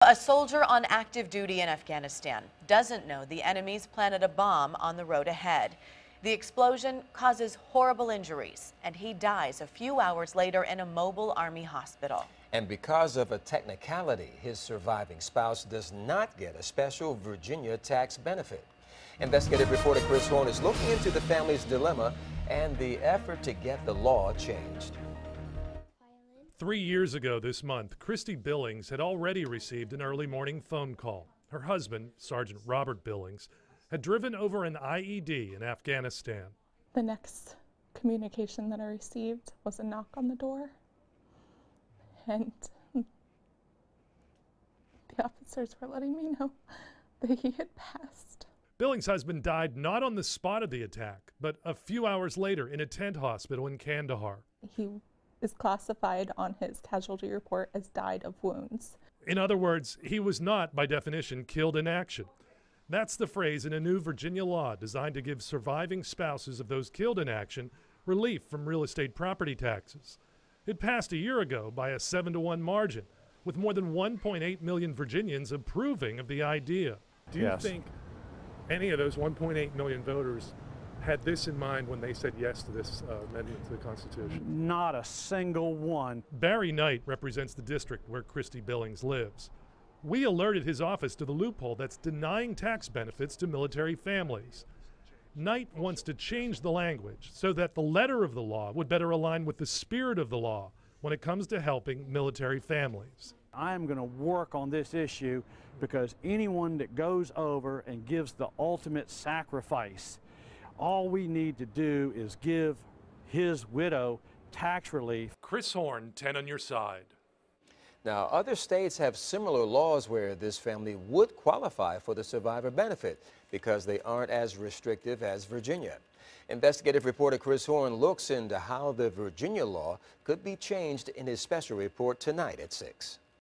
A soldier on active duty in Afghanistan doesn't know the enemy's planted a bomb on the road ahead. The explosion causes horrible injuries, and he dies a few hours later in a mobile Army hospital. And because of a technicality, his surviving spouse does not get a special Virginia tax benefit. Investigative reporter Chris Horne is looking into the family's dilemma and the effort to get the law changed. 3 years ago this month, Christy Billings had already received an early morning phone call. Her husband, Sergeant Robert Billings, had driven over an IED in Afghanistan. The next communication that I received was a knock on the door, and the officers were letting me know that he had passed. Billings' husband died not on the spot of the attack, but a few hours later in a tent hospital in Kandahar. He is classified on his casualty report as died of wounds. In other words, he was not, by definition, killed in action. That's the phrase in a new Virginia law designed to give surviving spouses of those killed in action relief from real estate property taxes. It passed a year ago by a 7-to-1 margin, with more than 1.8 million Virginians approving of the idea. Do you think any of those 1.8 million voters had this in mind when they said yes to this amendment to the Constitution? Not a single one. Barry Knight represents the district where Christy Billings lives. We alerted his office to the loophole that's denying tax benefits to military families. Knight wants to change the language so that the letter of the law would better align with the spirit of the law when it comes to helping military families. I am going to work on this issue because anyone that goes over and gives the ultimate sacrifice, all we need to do is give his widow tax relief. Chris Horne, 10 on your side. Now, other states have similar laws where this family would qualify for the survivor benefit because they aren't as restrictive as Virginia. Investigative reporter Chris Horne looks into how the Virginia law could be changed in his special report tonight at 6.